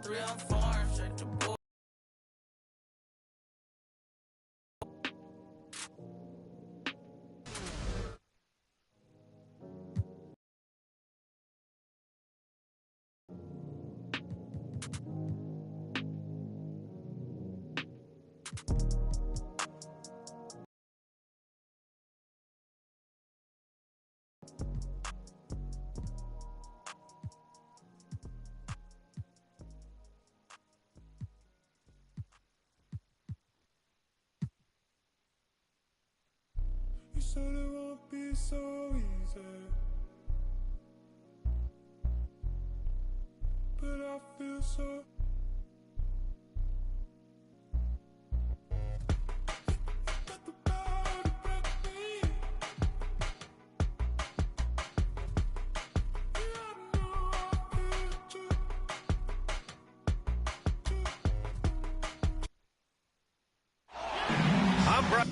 3 on 4, shake the board. You said it won't be so easy, but I feel so. Let the body break me. Yeah, I know I feel too. I'm Brian.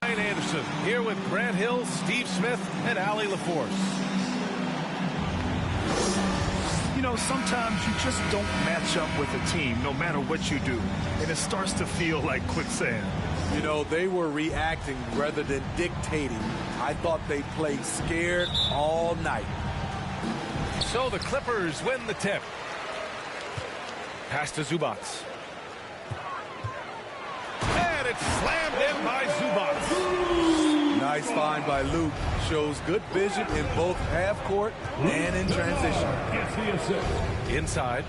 Ryan Anderson here with Grant Hill, Steve Smith, and Allie LaForce. You know, sometimes you just don't match up with a team, no matter what you do, and it starts to feel like quicksand. You know, they were reacting rather than dictating. I thought they played scared all night. So the Clippers win the tip. Pass to Zubac. And it's slammed in by Zubac. Nice find by Luke. Shows good vision in both half court and in transition. Inside.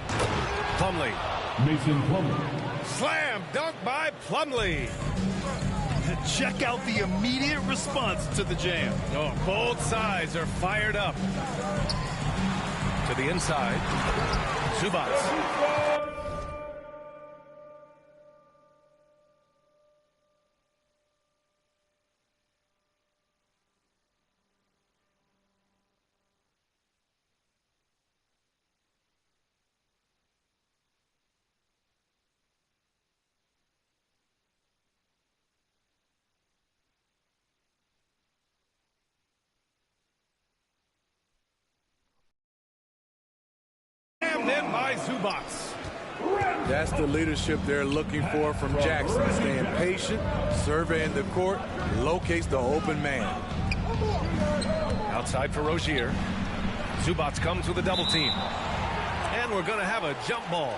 Plumlee. Mason Plumlee. Slam dunk by Plumlee. Check out the immediate response to the jam. Oh, both sides are fired up. To the inside. Zubac. In by Zubac. That's the leadership they're looking for from Jackson. Staying patient, surveying the court, locates the open man. Outside for Rozier. Zubac comes with a double team. And we're going to have a jump ball.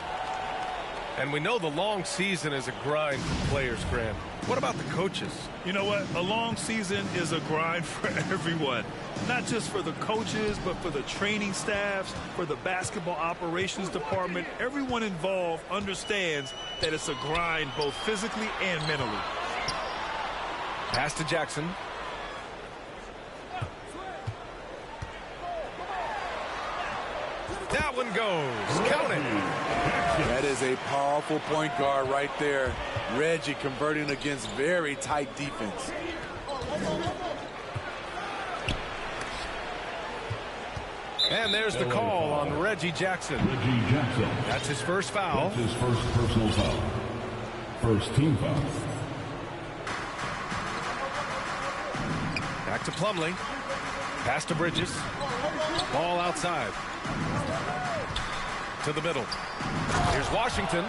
And we know the long season is a grind for players, Graham. What about the coaches? You know what? A long season is a grind for everyone. Not just for the coaches, but for the training staffs, for the basketball operations department. Everyone involved understands that it's a grind both physically and mentally. Pass to Jackson. That one goes. Count it. That is a powerful point guard right there. Reggie converting against very tight defense. And there's the call on Reggie Jackson. Reggie Jackson. That's his first foul. That's his first personal foul. First team foul. Back to Plumlee. Pass to Bridges. Ball outside. To the middle. Here's Washington.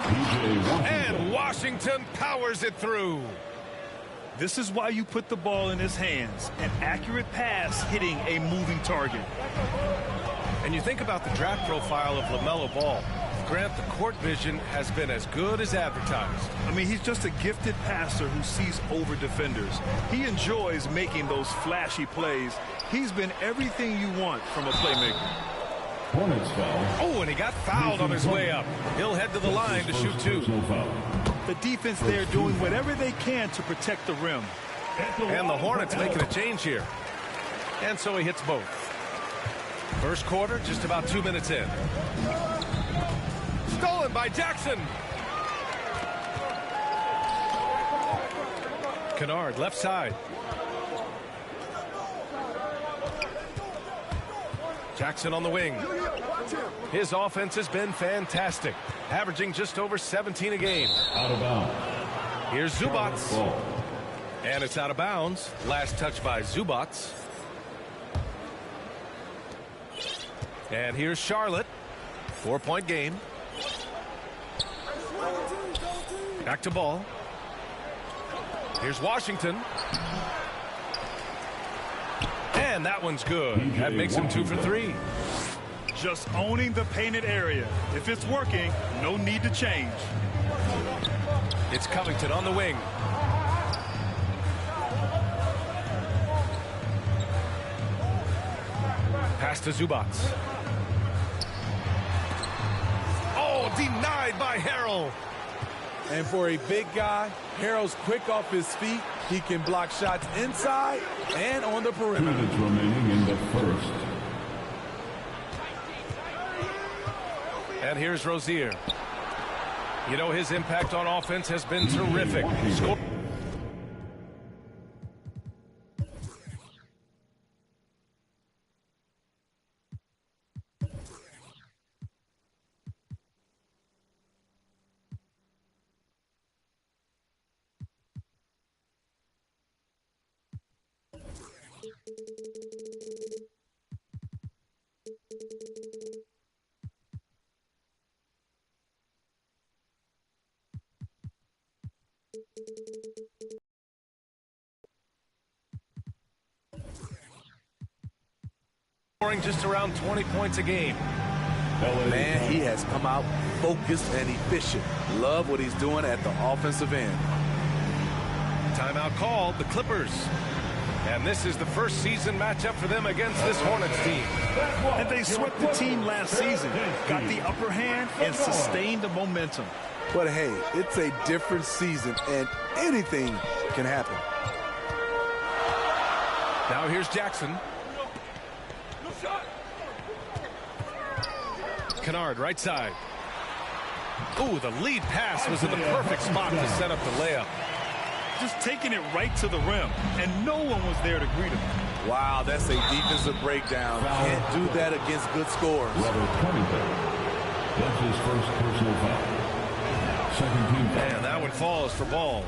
And Washington powers it through. This is why you put the ball in his hands. An accurate pass hitting a moving target. And you think about the draft profile of LaMelo Ball. Grant, the court vision has been as good as advertised. I mean, he's just a gifted passer who sees over defenders. He enjoys making those flashy plays. He's been everything you want from a playmaker. Hornets foul. Oh, and he got fouled on his way up. He'll head to the line to shoot two. The defense there doing whatever they can to protect the rim. And the Hornets making a change here. And so he hits both. First quarter, just about 2 minutes in. Stolen by Jackson. Kennard, left side. Jackson on the wing. His offense has been fantastic, averaging just over 17 a game. Out of bounds. Here's Zubac. Ball. And it's out of bounds. Last touch by Zubac. And here's Charlotte. 4-point game. Back to Ball. Here's Washington. And that one's good. That makes him 2 for 3. Just owning the painted area. If it's working, no need to change. It's Covington on the wing. Pass to Zubac. Oh, denied by Harrell. And for a big guy, Harrell's quick off his feet. He can block shots inside and on the 2 perimeter. minutes remaining in the first. And here's Rozier. You know, his impact on offense has been terrific. Score. Scoring just around 20 points a game. Man, he has come out focused and efficient. Love what he's doing at the offensive end. Timeout called, the Clippers. And this is the first season matchup for them against this Hornets team. And they swept the team last season, got the upper hand, and sustained the momentum. But hey, it's a different season, and anything can happen. Now here's Jackson. Kennard, right side. Ooh, the lead pass was in the perfect spot to set up the layup. Just taking it right to the rim, and no one was there to greet him. Wow, that's a defensive breakdown. Can't do that against good scores. Robert Covington. That's his first personal foul. Second team foul. And that one falls for Ball.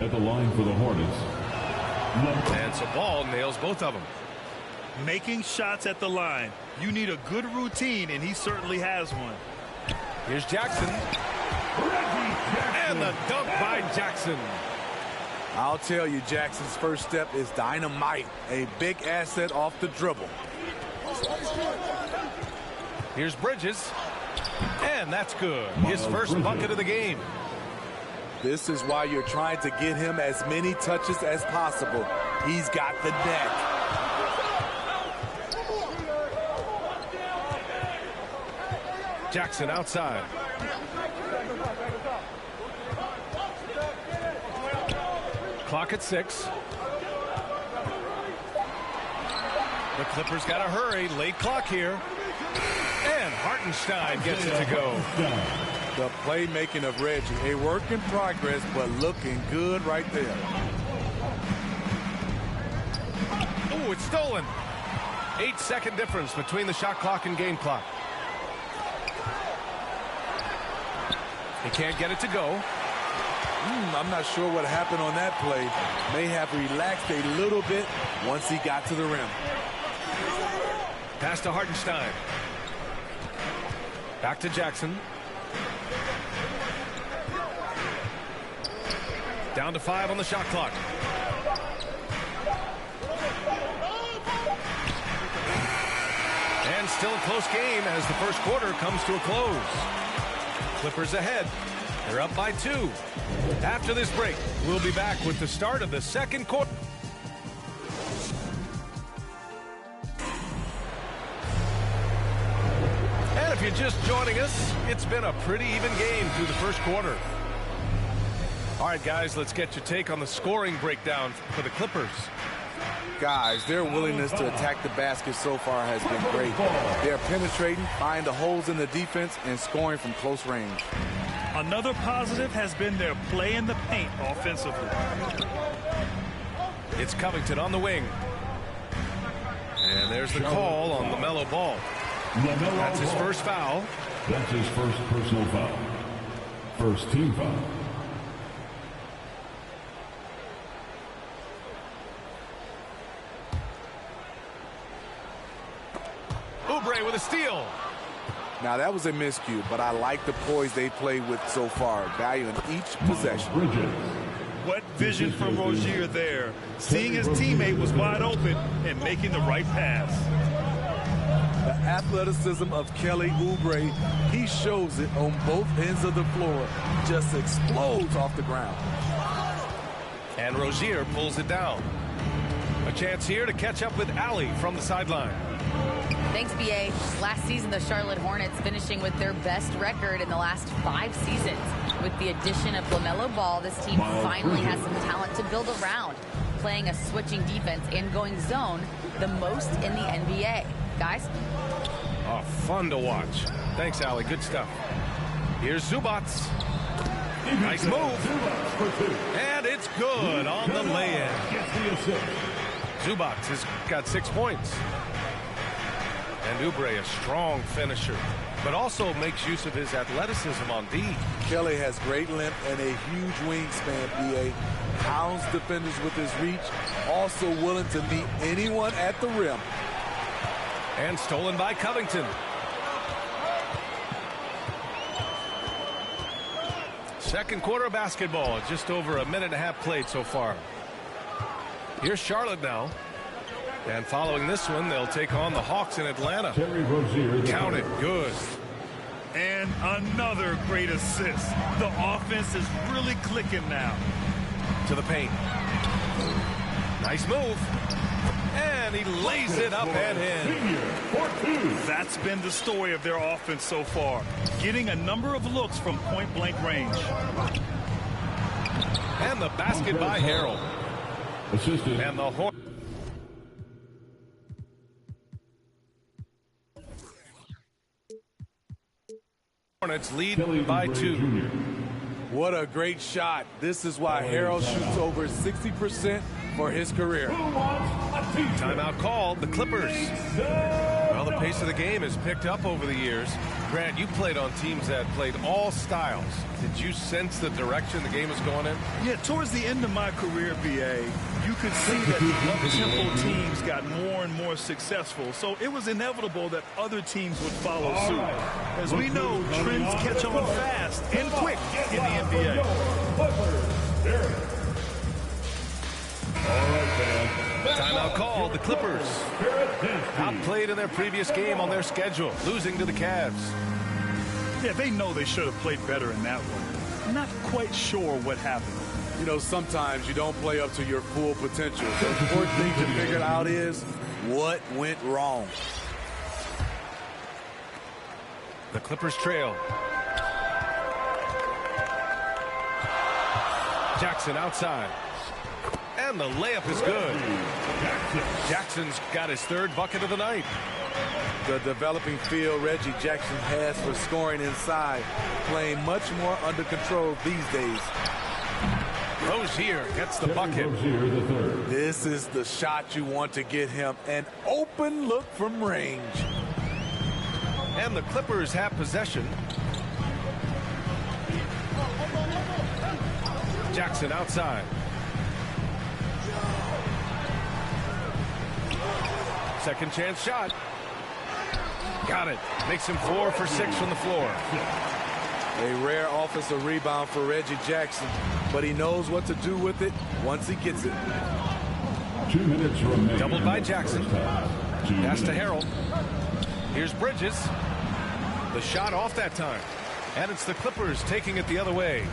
At the line for the Hornets. And so Ball nails both of them. Making shots at the line. You need a good routine, and he certainly has one. Here's Jackson. And the dunk by Jackson. I'll tell you, Jackson's first step is dynamite. A big asset off the dribble. Here's Bridges. And that's good. His first bucket of the game. This is why you're trying to get him as many touches as possible. He's got the neck. Jackson outside. Clock at 6. The Clippers got to hurry. Late clock here. And Hartenstein gets it to go. The playmaking of Reggie. A work in progress, but looking good right there. Oh, it's stolen. 8-second difference between the shot clock and game clock. He can't get it to go. I'm not sure what happened on that play. May have relaxed a little bit once he got to the rim. Pass to Hartenstein. Back to Jackson. Down to 5 on the shot clock. still a close game as the first quarter comes to a close. Clippers ahead. They're up by 2. After this break, we'll be back with the start of the second quarter. And if you're just joining us, it's been a pretty even game through the first quarter. All right, guys, let's get your take on the scoring breakdown for the Clippers. Guys, their willingness to attack the basket so far has been great. They're penetrating, finding the holes in the defense, and scoring from close range. Another positive has been their play in the paint offensively. It's Covington on the wing. And there's the call on LaMelo Ball. That's his first foul. That's his first personal foul. First team foul. Oubre with a steal. Now, that was a miscue, but I like the poise they play with so far, valuing each possession. What vision from Rozier there, seeing his teammate was wide open and making the right pass. The athleticism of Kelly Oubre, he shows it on both ends of the floor, just explodes off the ground. And Rozier pulls it down. A chance here to catch up with Allie from the sideline. Thanks, B.A. Last season, the Charlotte Hornets finishing with their best record in the last 5 seasons. With the addition of LaMelo Ball, this team finally has some talent to build around, playing a switching defense and going zone the most in the NBA. Guys? Oh, fun to watch. Thanks, Allie. Good stuff. Here's Zubac. Nice move. And it's good on the lay-in. Zubac has got 6 points. And Oubre, a strong finisher, but also makes use of his athleticism on D. Kelly has great length and a huge wingspan, B.A. Pounds defenders with his reach, also willing to meet anyone at the rim. And stolen by Covington. Second quarter basketball, just over a minute and a half played so far. Here's Charlotte now. And following this one, they'll take on the Hawks in Atlanta. Count it. Good. And another great assist. The offense is really clicking now. To the paint. Nice move. And he lays it up and in. That's been the story of their offense so far. Getting a number of looks from point-blank range. And the basket by Harrell. Assisted. And the Hornets lead by 2. What a great shot. This is why Harrell shoots over 60% for his career. Timeout called. The Clippers. Well, the pace of the game has picked up over the years. Grant, you played on teams that played all styles. Did you sense the direction the game is going in? Yeah, towards the end of my career, B.A., you could see that the up-tempo teams got more and more successful. So it was inevitable that other teams would follow suit. As we know, trends catch on fast and quick in the NBA. Timeout called. The Clippers outplayed in their previous game on their schedule, losing to the Cavs. Yeah, they know they should have played better in that one. Not quite sure what happened. You know, sometimes you don't play up to your full potential. The important thing to figure out is what went wrong. The Clippers trail. Jackson outside. And the layup is good. Jackson's got his 3rd bucket of the night. The developing feel Reggie Jackson has for scoring inside, playing much more under control these days. Rozier gets the bucket. This is the shot you want to get him. An open look from range. And the Clippers have possession. Jackson outside. Second chance shot. Got it. Makes him 4 for 6 from the floor. A rare offensive rebound for Reggie Jackson, but he knows what to do with it once he gets it. 2 minutes remaining. Doubled by Jackson. Pass to Harrell. Here's Bridges. The shot off that time. And it's the Clippers taking it the other way.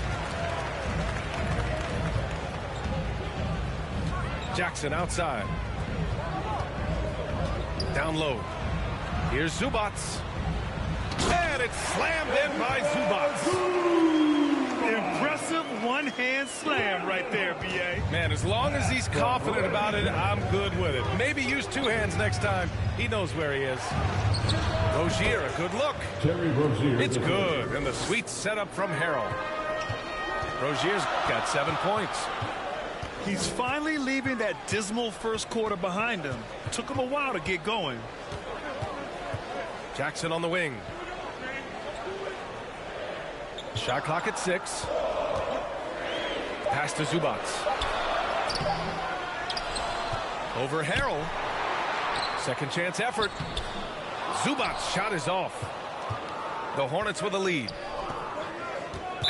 Jackson outside. Down low. Here's Zubats. And it's slammed in by Zubats. Impressive one-hand slam right there, B.A. Man, as long as he's confident about it, I'm good with it. Maybe use two hands next time. He knows where he is. Rozier, a good look. Terry Rozier. It's good. And the sweet setup from Harrell. Rozier's got 7 points. He's finally leaving that dismal first quarter behind him. Took him a while to get going. Jackson on the wing. Shot clock at 6. Pass to Zubats. Over Harrell. Second chance effort. Zubats' shot is off. The Hornets with a lead.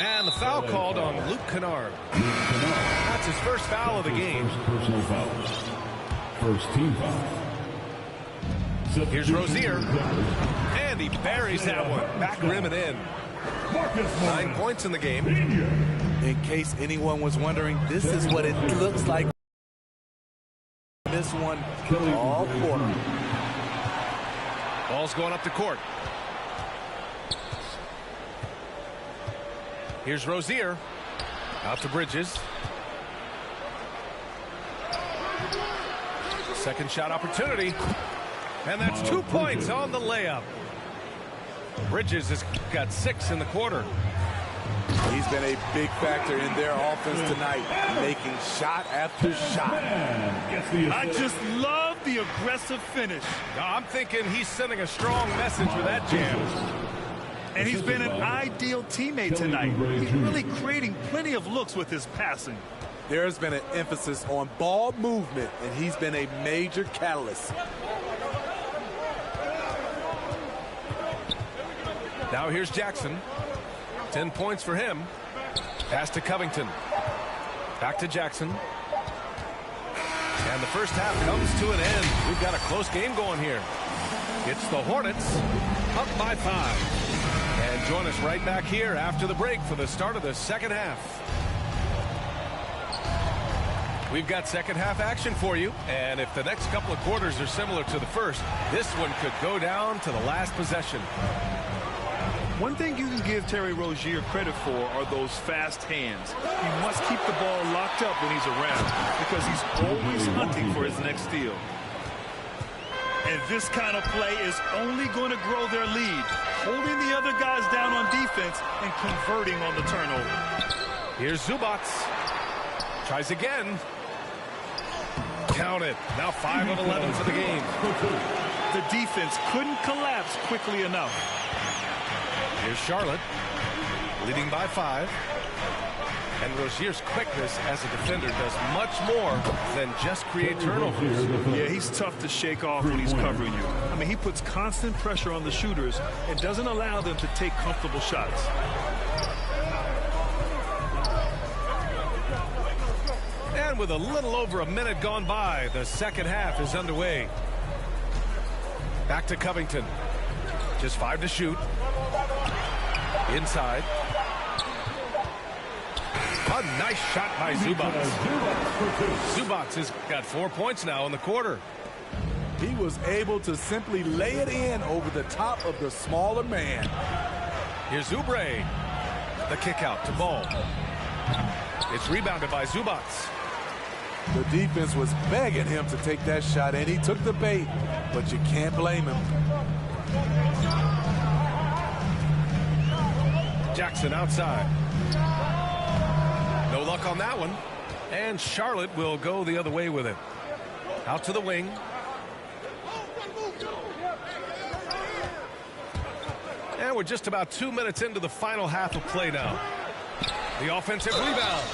And the foul called on Luke Kennard. That's his first foul of the game. First personal foul. First team foul. Here's Rozier. And he buries that one. Back rim and in. 9 points in the game. In case anyone was wondering, this is what it looks like. This one all quarter. Ball's going up the court. Here's Rozier. Out to Bridges. Second shot opportunity. And that's 2 points on the layup. Bridges has got 6 in the quarter. He's been a big factor in their offense tonight, making shot after shot. I just love the aggressive finish. Now, I'm thinking he's sending a strong message with that jam. And he's been an ideal teammate tonight. He's really creating plenty of looks with his passing. There's been an emphasis on ball movement, and he's been a major catalyst. Now here's Jackson. 10 points for him. Pass to Covington. Back to Jackson. And the first half comes to an end. We've got a close game going here. It's the Hornets up by 5. And join us right back here after the break for the start of the second half. We've got second half action for you. And if the next couple of quarters are similar to the first, this one could go down to the last possession. One thing you can give Terry Rozier credit for are those fast hands. He must keep the ball locked up when he's around because he's always hunting for his next steal. And this kind of play is only going to grow their lead, holding the other guys down on defense and converting on the turnover. Here's Zubats. Tries again. Count it. Now 5 of 11 for the game. The defense couldn't collapse quickly enough. Here's Charlotte, leading by 5. And Rozier's quickness as a defender does much more than just create turnovers. Yeah, he's tough to shake off when he's covering you. I mean, he puts constant pressure on the shooters and doesn't allow them to take comfortable shots. And with a little over a minute gone by, the second half is underway. Back to Covington. Just 5 to shoot. Inside. A nice shot by Zubats. Zubats has got 4 points now in the quarter. He was able to simply lay it in over the top of the smaller man. Here's Oubre. The kick out to Ball. It's rebounded by Zubats. The defense was begging him to take that shot, and he took the bait, but you can't blame him. Jackson outside. No luck on that one. And Charlotte will go the other way with it. Out to the wing. And we're just about 2 minutes into the final half of play now. The offensive rebound.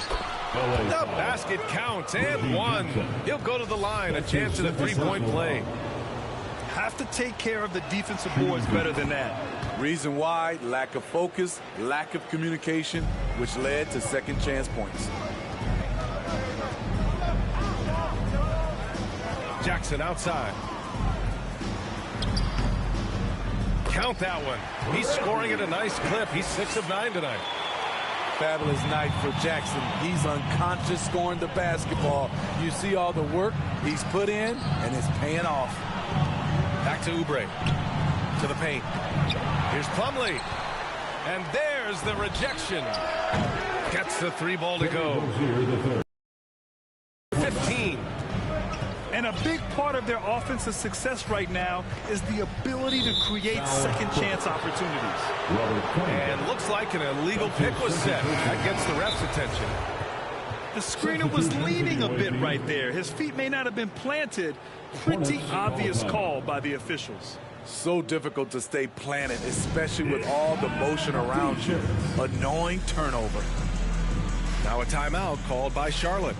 The basket counts and 1. He'll go to the line. A chance at a 3-point play. Have to take care of the defensive boards better than that. Reason why: lack of focus, lack of communication, which led to second chance points. Jackson outside. Count that one. He's scoring at a nice clip. He's 6 of 9 tonight. Fabulous night for Jackson. He's unconscious scoring the basketball. You see all the work he's put in, and it's paying off. Back to Oubre. To the paint. Here's Plumlee. And there's the rejection. Gets the 3 ball to go. 15. And a big part of their offensive success right now is the ability to create second chance opportunities. And looks like an illegal pick was set. That gets the ref's attention. The screener was leaning a bit right there. His feet may not have been planted. Pretty obvious call by the officials. So difficult to stay planted, especially with all the motion around you. Annoying turnover. Now a timeout called by Charlotte.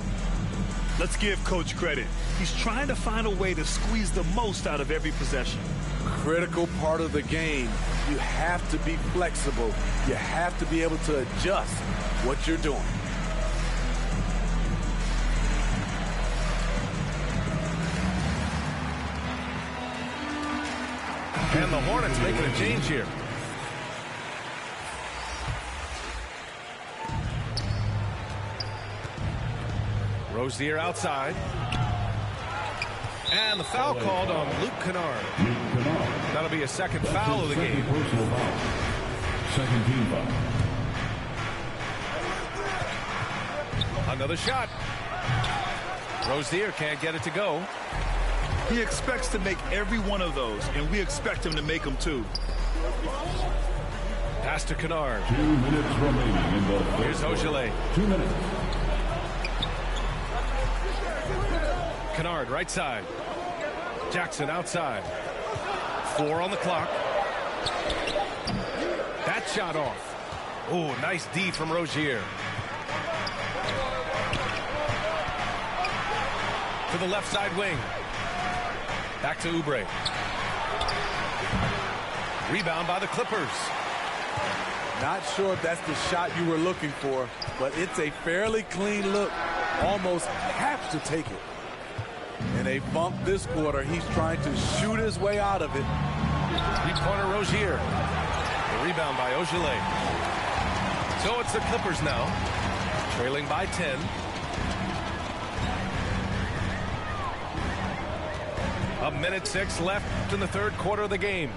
Let's give Coach credit. He's trying to find a way to squeeze the most out of every possession. Critical part of the game. You have to be flexible. You have to be able to adjust what you're doing. And the Hornets making a change here. Rozier outside. And the foul called on Luke Kennard. That'll be a second foul of the game. Second team foul. Another shot. Rozier can't get it to go. He expects to make every one of those, and we expect him to make them too. Pass to Kennard. 2 minutes remaining in the Here's Ogilvy. 2 minutes. Kennard right side. Jackson outside. 4 on the clock. That shot off. Oh, nice D from Rozier. To the left side wing. Back to Oubre. Rebound by the Clippers. Not sure if that's the shot you were looking for, but it's a fairly clean look. Almost have to take it. In a bump this quarter, he's trying to shoot his way out of it. 3-pointer Rozier. The rebound by Ogilvy. So it's the Clippers now, trailing by 10. A minute 6 left in the third quarter of the game.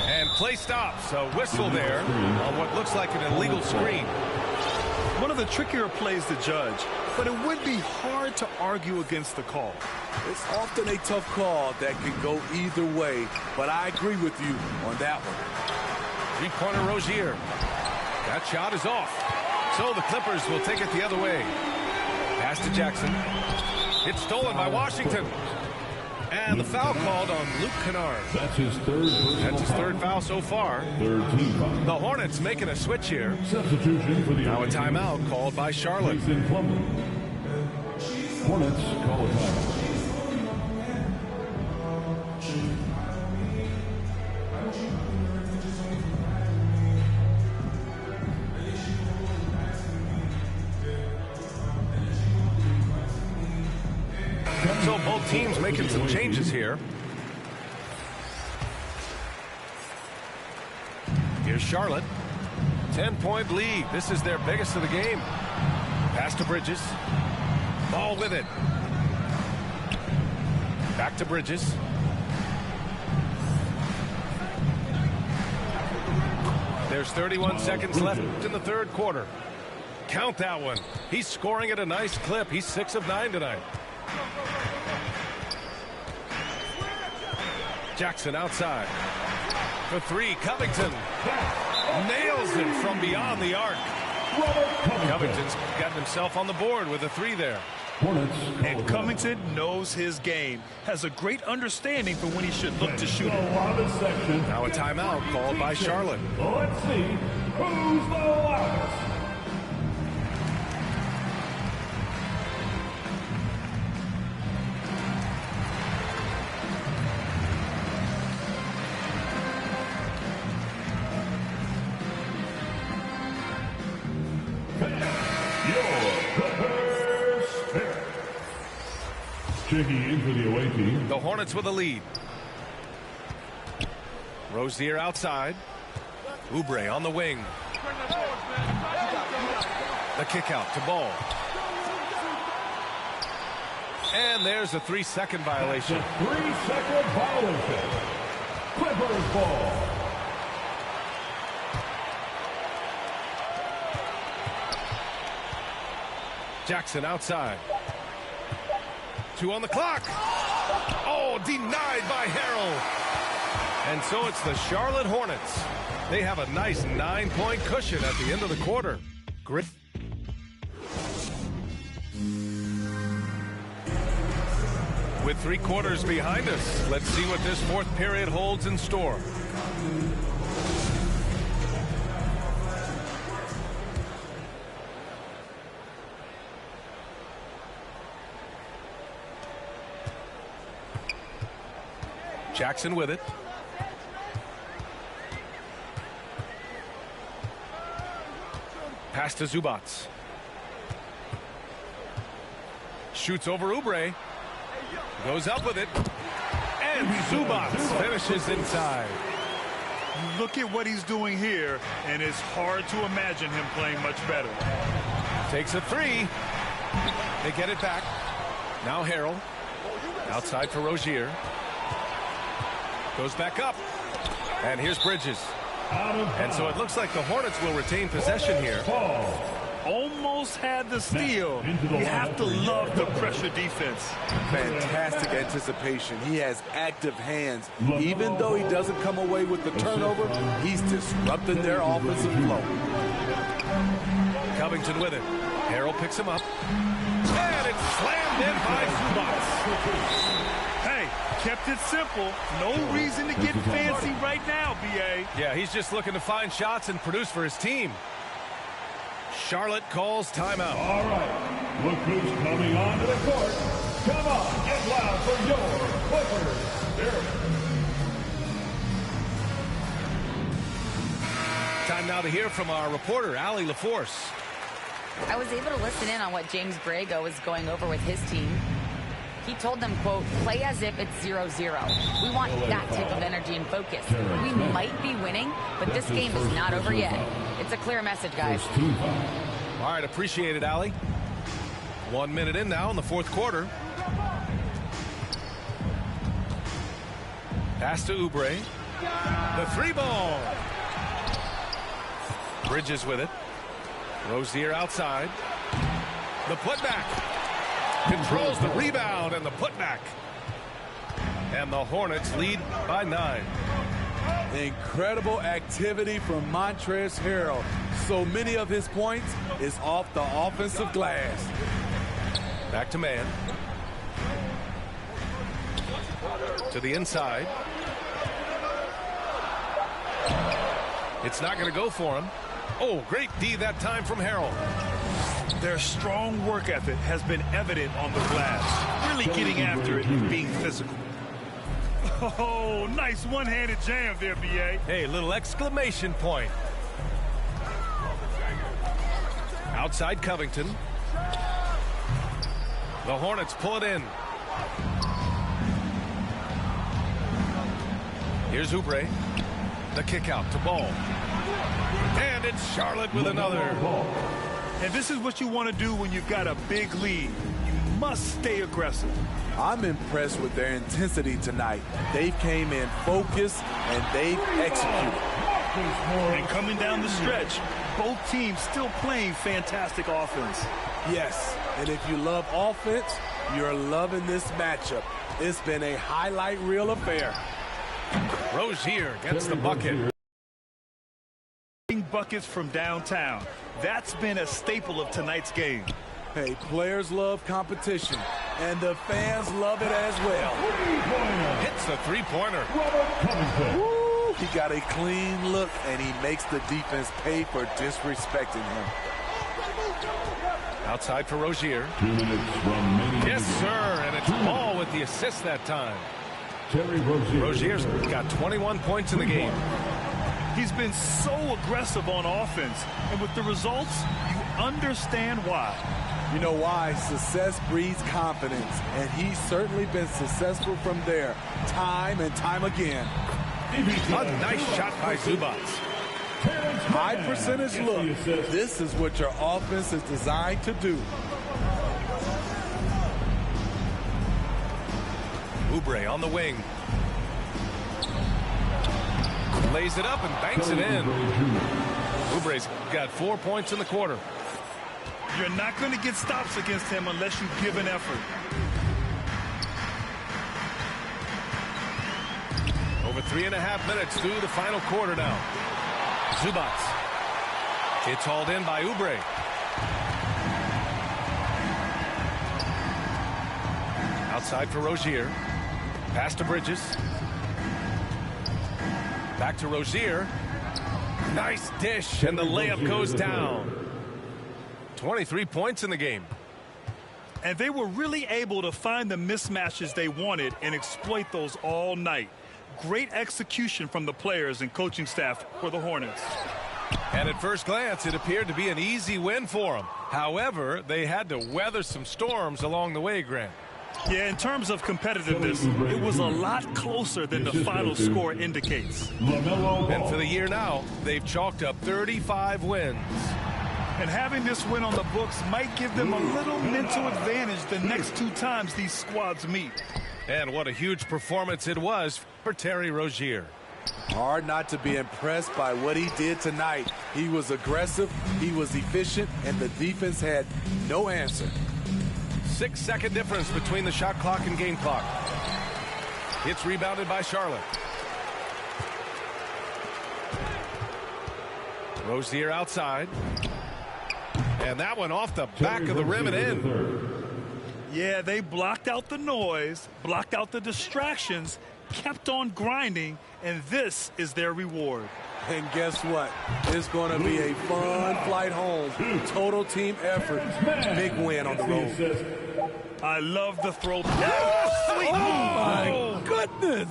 And play stops. A whistle there on what looks like an illegal screen. One of the trickier plays to judge, but it would be hard to argue against the call. It's often a tough call that can go either way, but I agree with you on that one. 3-pointer Rozier. That shot is off. So the Clippers will take it the other way. Pass to Jackson. It's stolen by Washington. And the foul called on Luke Kennard. That's his third foul so far. Third team foul. The Hornets making a switch here. Substitution for the Now a timeout called by Charlotte. Jason Plumlee. Hornets call a timeout. So both teams making some changes here. Here's Charlotte. 10-point lead. This is their biggest of the game. Pass to Bridges. Ball with it. Back to Bridges. There's 31 seconds left in the third quarter. Count that one. He's scoring at a nice clip. He's 6 of 9 tonight. Jackson outside. For 3, Covington. Nails it from beyond the arc. Covington's gotten himself on the board with a 3 there. And Covington knows his game. Has a great understanding for when he should look to shoot it. Now a timeout called by Charlotte. Let's see who's the loudest. Checking in for the away team. The Hornets with a lead. Rozier outside. Oubre on the wing. The kick out to Ball. And there's a 3-second violation. 3-second violation. Clippers ball. Jackson outside. 2 on the clock. Oh, denied by Harrell. And so it's the Charlotte Hornets. They have a nice 9-point cushion at the end of the quarter. Great. With 3 quarters behind us, let's see what this 4th period holds in store. Jackson with it. Pass to Zubats. Shoots over Oubre. Goes up with it. And Zubats finishes inside. Look at what he's doing here, and it's hard to imagine him playing much better. Takes a 3. They get it back. Now Harrell. Outside for Rozier. Goes back up. And here's Bridges. And so it looks like the Hornets will retain possession here. Almost had the steal. You have to love the pressure defense. Fantastic anticipation. He has active hands. Even though he doesn't come away with the turnover, he's disrupting their offensive flow. Covington with it. Harrell picks him up. And it's slammed in by Zubats. Hey, kept it simple. No reason to get fancy right now, B.A. Yeah, he's just looking to find shots and produce for his team. Charlotte calls timeout. All right. Look who's coming onto the court. Come on, get loud for your Clippers. Time now to hear from our reporter, Allie LaForce. I was able to listen in on what James Borrego was going over with his team. He told them, quote, play as if it's 0-0. We want that type of energy and focus. We might be winning, but this game is not over yet. It's a clear message, guys. All right, appreciate it, Allie. 1 minute in now in the 4th quarter. Pass to Oubre. The 3-ball. Bridges with it. Rozier outside. The putback. Controls the rebound and the putback. And the Hornets lead by 9. Incredible activity from Montrezl Harrell. So many of his points is off the offensive glass. Back to man. To the inside. It's not going to go for him. Oh, great D that time from Harrell. Their strong work ethic has been evident on the glass. Really getting after it and being physical. Oh, nice one-handed jam there, B.A. Hey, little exclamation point. Outside Covington. The Hornets pull it in. Here's Oubre. The kick out to Ball. And it's Charlotte with another. And this is what you want to do when you've got a big lead. You must stay aggressive. I'm impressed with their intensity tonight. They came in focused and they've executed. And coming down the stretch, both teams still playing fantastic offense. Yes, and if you love offense, you're loving this matchup. It's been a highlight reel affair. Rozier gets the bucket. Buckets from downtown. That's been a staple of tonight's game. Hey, players love competition, and the fans love it as well. Hits the 3-pointer. Woo, he got a clean look, and he makes the defense pay for disrespecting him. Outside for Rozier. 2 minutes remaining. Yes, sir, and it's Ball with the assist that time. Terry Rozier. Rozier's got 21 points in the game. He's been so aggressive on offense, and with the results, you understand why. You know why? Success breeds confidence, and he's certainly been successful from there, time and time again. A nice shot by Zubats. High percentage look. This is what your offense is designed to do. Oubre on the wing. Lays it up and banks it in. Oubre's got 4 points in the quarter. You're not going to get stops against him unless you give an effort. Over 3.5 minutes through the final quarter now. Zubats. It's hauled in by Oubre. Outside for Rozier. Pass to Bridges. Back to Rozier. Nice dish, and the layup goes down. 23 points in the game. And they were really able to find the mismatches they wanted and exploit those all night. Great execution from the players and coaching staff for the Hornets. And at first glance, it appeared to be an easy win for them. However, they had to weather some storms along the way, Grant. Yeah, in terms of competitiveness, it was a lot closer than the final score indicates. And for the year now, they've chalked up 35 wins. And having this win on the books might give them a little mental advantage the next 2 times these squads meet. And what a huge performance it was for Terry Rozier. Hard not to be impressed by what he did tonight. He was aggressive, he was efficient, and the defense had no answer. 6-second difference between the shot clock and game clock. It's rebounded by Charlotte. Rozier outside. And that one off the back of the rim and in. Yeah, they blocked out the noise, blocked out the distractions, kept on grinding, and this is their reward. And guess what? It's going to be a fun flight home. Total team effort. Big win on the road. I love the throw. Oh, my goodness.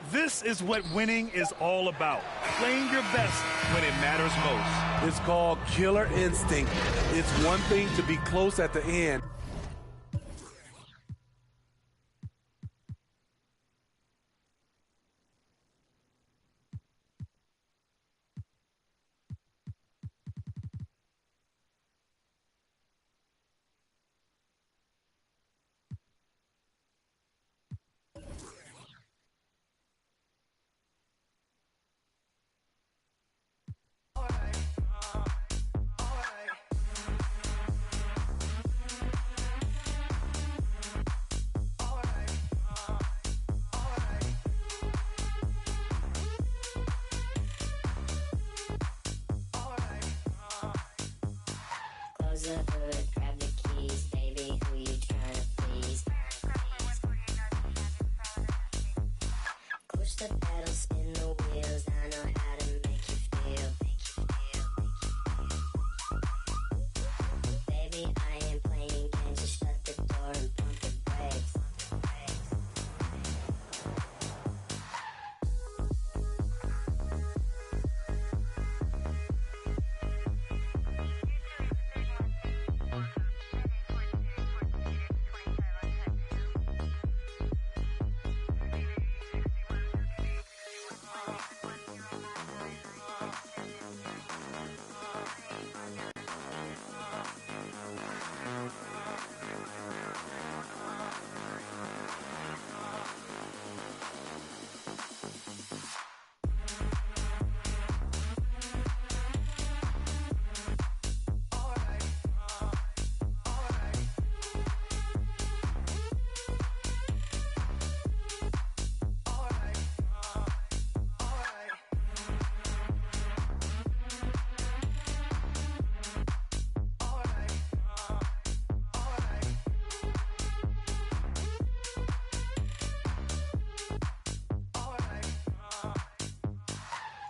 This is what winning is all about. Playing your best when it matters most. It's called killer instinct. It's one thing to be close at the end. Close the hood, grab the keys, baby, who you trying to please? Push the pedal, spin the wheels, I know how to make you feel. Baby, I ain't playing games, just shut the door and pump the brakes.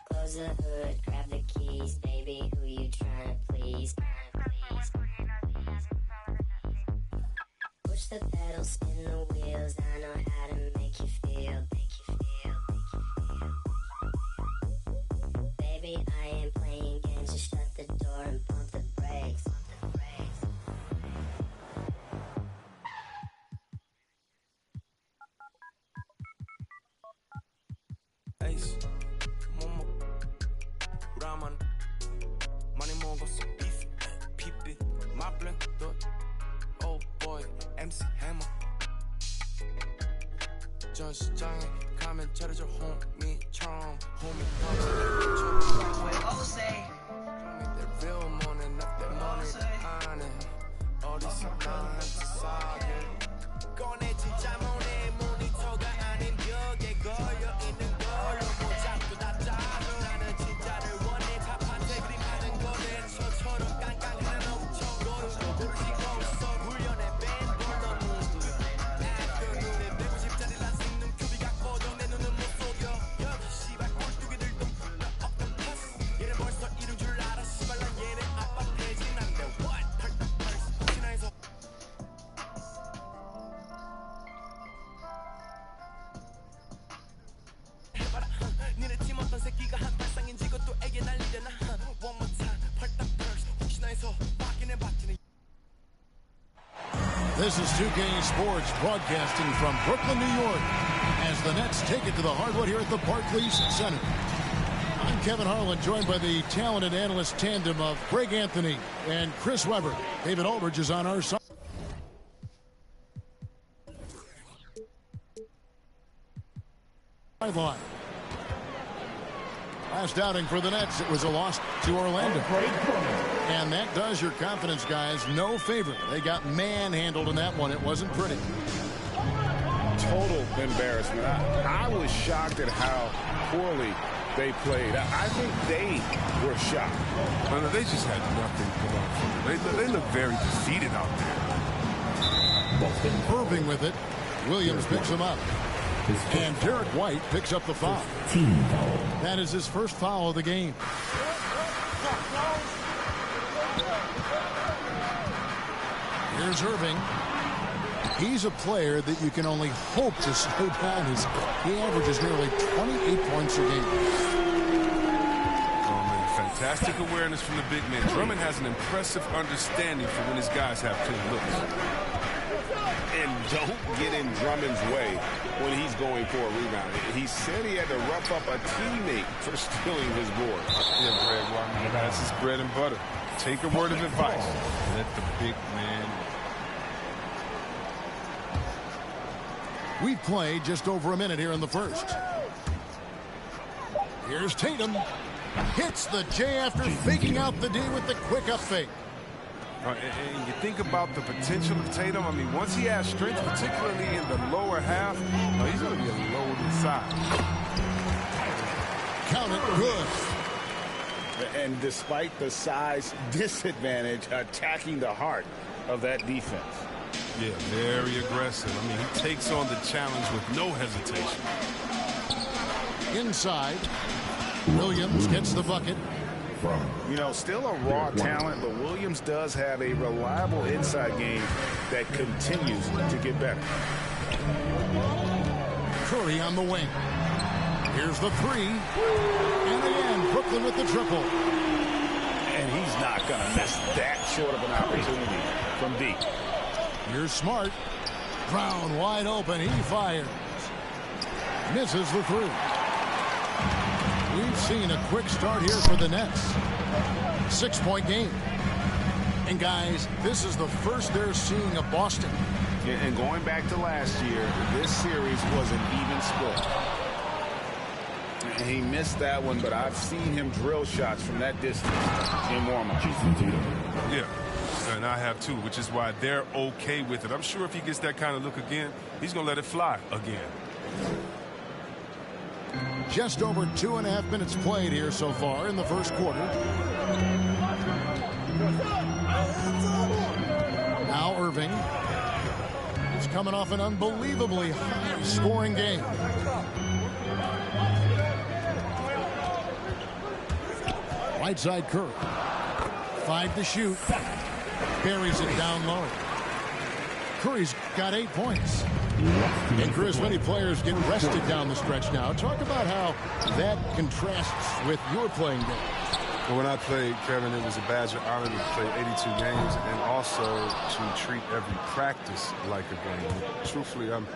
Close the hood, grab the keys, baby, who you trying to please? Push the pedal, spin the wheels, I know how to make you feel. Baby, I ain't playing games, just shut the door and pump the brakes. Ace, Momo, Raman, Money Mogos, Beef, Pipi, Maple, Oh boy, MC Hammer. 전시장에 가면 차려줘 홈이처럼 홈이 say that real money, not that money 안에 어디서 나한테 싸게 꺼내 진짜 money 모니터가 아닌 벽에 걸려 있는 걸로 뭐 자꾸 다 짜고 나는 진짜를 원해 답한테 그림하는 거는 저처럼 깡깡 하나 없죠 고르고 고르시고 있어 훈련에 뺀볼로 무드 afternoon에 150짜리 는 큐비가 꺼져 내 눈은 못 속여 여기 씨발 꼴뚜기들도 없던 패스 얘네 벌써 이룬 줄 알아 씨발 난 얘네 아빠 패진 안돼 what 펄떡펄스 혹시나 해서 해봐라 니네 팀 어떤 새끼가 한 발상인지 그것도 애게 날리려나 one more time 펄떡펄스 혹시나 해서 확인해봤더니 This is 2K Sports broadcasting from Brooklyn, New York, as the Nets take it to the hardwood here at the Barclays Center. I'm Kevin Harlan, joined by the talented analyst tandem of Greg Anthony and Chris Webber. David Aldridge is on our side. Sideline. Last outing for the Nets, it was a loss to Orlando. And that does your confidence guys no favor. They got manhandled in that one. It wasn't pretty. Total embarrassment. I was shocked at how poorly they played. I think they were shocked. They just had nothing going for them. They look very defeated out there. Irving with it. Williams picks him up. And Derek White picks up the foul. That is his first foul of the game. Here's Irving. He's a player that you can only hope to slow down. He averages nearly 28 points a game. Oh, man, fantastic awareness from the big man. Drummond has an impressive understanding for when his guys have clean looks. And don't get in Drummond's way when he's going for a rebound. He said he had to rough up a teammate for stealing his board. Yeah, Greg, well, I mean, that's his bread and butter. Take a word of advice. Let the big man. We played just over a minute here in the first. Here's Tatum. Hits the J after faking out the D with the quick up fake. And you think about the potential of Tatum. I mean, once he has strength, particularly in the lower half, he's going to be a load inside. Count it, good. And despite the size disadvantage, attacking the heart of that defense. Yeah, very aggressive. I mean, he takes on the challenge with no hesitation. Inside, Williams gets the bucket. You know, still a raw talent, but Williams does have a reliable inside game that continues to get better. Curry on the wing. Here's the three. And again, Brooklyn with the triple. And he's not going to miss that short of an opportunity from deep. Here's Smart. Brown wide open. He fires. Misses the three. We've seen a quick start here for the Nets. 6-point game. And guys, this is the first they're seeing of Boston. And going back to last year, this series was an even split. He missed that one, but I've seen him drill shots from that distance in warm-up. Yeah, and I have too, which is why they're okay with it. I'm sure if he gets that kind of look again, he's going to let it fly again. Just over 2.5 minutes played here so far in the first quarter. Now Irving is coming off an unbelievably high-scoring game. Right side Curry. 5 to shoot. Buries it down low. Curry's got 8 points. And Chris, many players get rested down the stretch now. Talk about how that contrasts with your playing game. Well, when I played, Kevin, it was a badge of honor to play 82 games and also to treat every practice like a game. Truthfully, I'm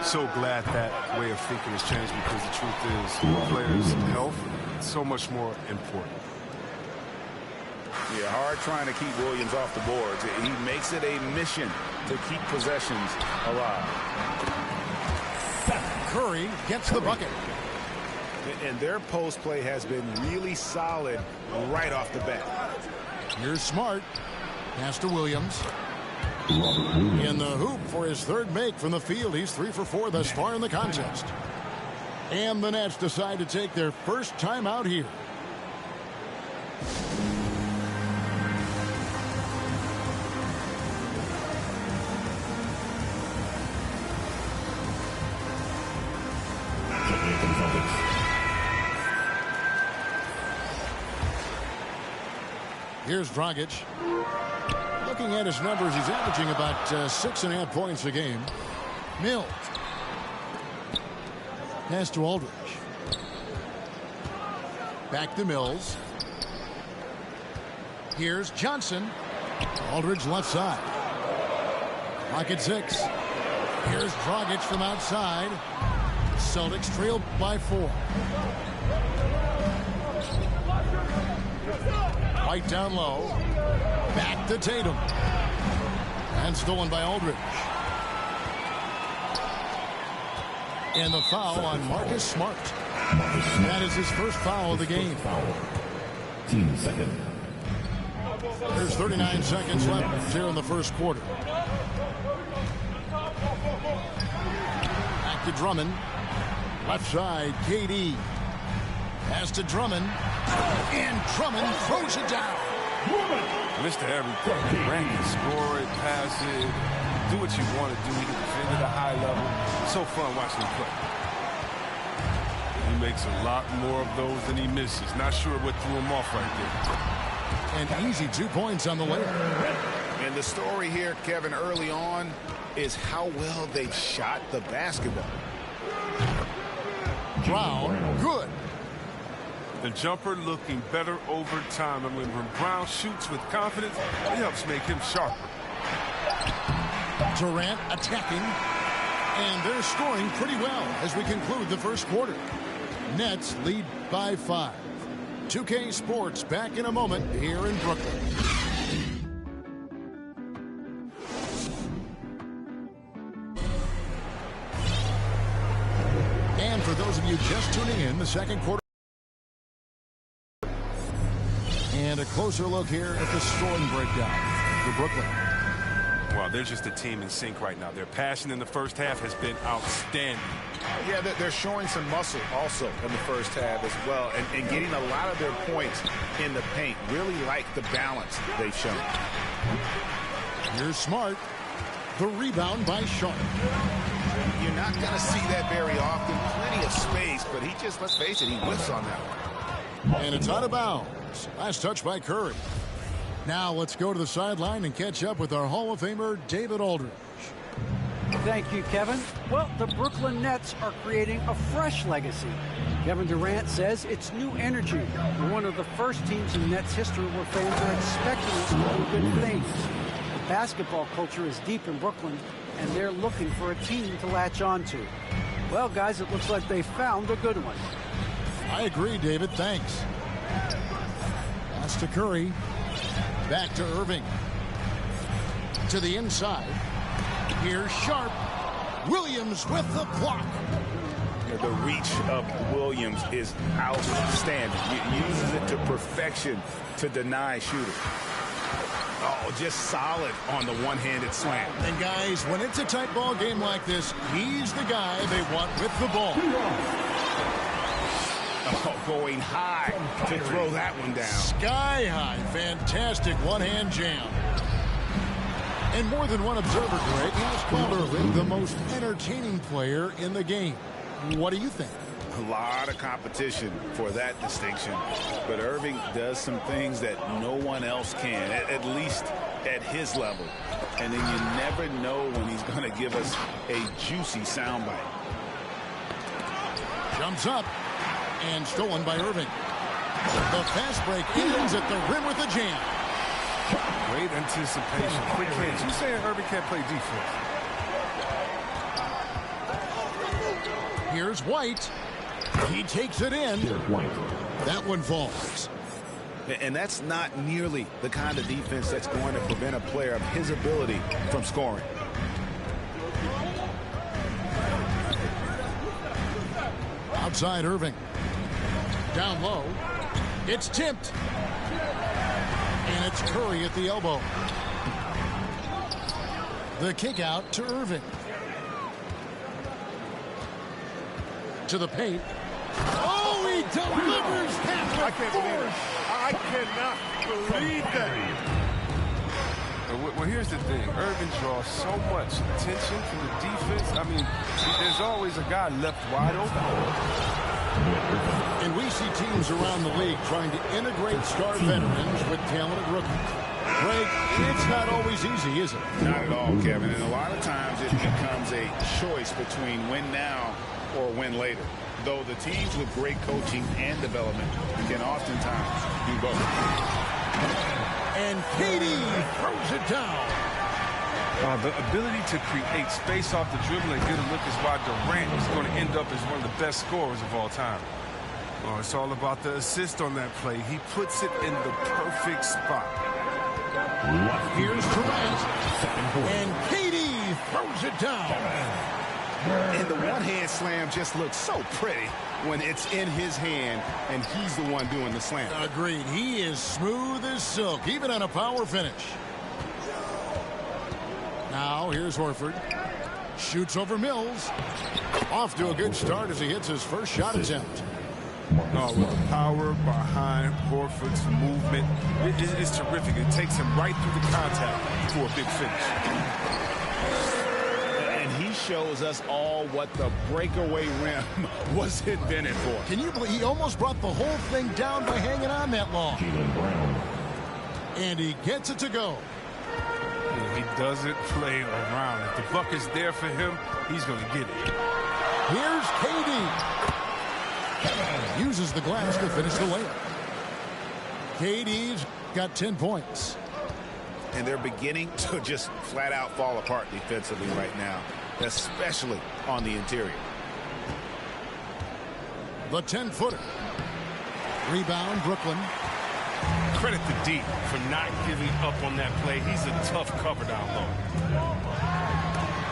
So glad that way of thinking has changed, because the truth is players' health is so much more important. Yeah, hard trying to keep Williams off the boards. He makes it a mission to keep possessions alive. Curry gets the bucket. And their post play has been really solid right off the bat. Here's Smart. Pass to Williams. In the hoop for his third make from the field. He's 3 for 4 thus far in the contest. And the Nets decide to take their first time out here. Here's Dragic. Looking at his numbers, he's averaging about 6.5 points a game. Mills. Pass to Aldridge. Back to Mills. Here's Johnson. Aldridge left side. Clock at 6. Here's Dragic from outside. Celtics trail by 4. White down low. Back to Tatum. And stolen by Aldridge. And the foul on Marcus Smart. That is his first foul of the game. Team second. There's 39 seconds left here in the first quarter. Back to Drummond. Left side, KD. Pass to Drummond. And Drummond throws it down. Mr. Everything. Durant can score it, pass it, do what you want to do. He can defend at a high level. So fun watching him play. He makes a lot more of those than he misses. Not sure what threw him off right there. And easy 2 points on the layup. And the story here, Kevin, early on is how well they shot the basketball. Brown, good. The jumper looking better over time. I mean, when Brown shoots with confidence, it helps make him sharper. Durant attacking. And they're scoring pretty well as we conclude the first quarter. Nets lead by 5. 2K Sports back in a moment here in Brooklyn. And for those of you just tuning in, the second quarter. And a closer look here at the scoring breakdown for Brooklyn. Well, they're just a team in sync right now. Their passion in the first half has been outstanding. Yeah, they're showing some muscle also in the first half as well, and getting a lot of their points in the paint. Really like the balance they've shown. Here's Smart. The rebound by Sharp. You're not going to see that very often. Plenty of space, but he just, let's face it, he whiffs on that one. And it's out of bounds. Last touch by Curry. Now let's go to the sideline and catch up with our Hall of Famer, David Aldridge. Thank you, Kevin. Well, the Brooklyn Nets are creating a fresh legacy. Kevin Durant says it's new energy. We're one of the first teams in Nets history where fans are expecting us to do good things. The basketball culture is deep in Brooklyn, and they're looking for a team to latch on to. Well, guys, it looks like they found a good one. I agree, David. Thanks. Pass to Curry. Back to Irving. To the inside. Here's Sharp. Williams with the block. The reach of Williams is outstanding. He uses it to perfection to deny shooters. Oh, just solid on the one-handed slam. And guys, when it's a tight ball game like this, he's the guy they want with the ball. Oh, going high to throw that one down. Sky high. Fantastic one-hand jam. And more than one observer, Greg, has called Irving the most entertaining player in the game. What do you think? A lot of competition for that distinction. But Irving does some things that no one else can, at least at his level. And then you never know when he's going to give us a juicy soundbite. Jumps up. And stolen by Irving. The fast break ends at the rim with a jam. Great anticipation. Quick hands. Who's saying Irving can't play defense? Here's White. He takes it in. That one falls. And that's not nearly the kind of defense that's going to prevent a player of his ability from scoring. Outside Irving. Down low. It's tipped. And it's Curry at the elbow. The kick out to Irving. To the paint. Oh, he delivers past the force. I cannot believe that. Well, here's the thing. Irving draws so much attention from the defense. I mean, there's always a guy left wide open. And we see teams around the league trying to integrate star veterans with talented rookies. Greg, it's not always easy, is it? Not at all, Kevin. And a lot of times it becomes a choice between win now or win later. Though the teams with great coaching and development can oftentimes do both. And KD throws it down. The ability to create space off the dribble and get a look is why Durant is going to end up as one of the best scorers of all time. Oh, it's all about the assist on that play. He puts it in the perfect spot. Here's Durant. And KD throws it down. And the one-hand slam just looks so pretty when it's in his hand and he's the one doing the slam. Agreed. He is smooth as silk, even on a power finish. Now, here's Horford. Shoots over Mills. Off to a good start as he hits his first shot attempt. No, with the power behind Horford's movement, it's terrific. It takes him right through the contact for a big finish. Shows us all what the breakaway rim was invented for. Can you believe he almost brought the whole thing down by hanging on that long? And he gets it to go. Yeah, he doesn't play around. If the buck is there for him, he's going to get it. Here's KD. Uses the glass to finish the layup. KD's got 10 points. And they're beginning to just flat out fall apart defensively right now, especially on the interior. The 10-footer. Rebound, Brooklyn. Credit to D for not giving up on that play. He's a tough cover down low.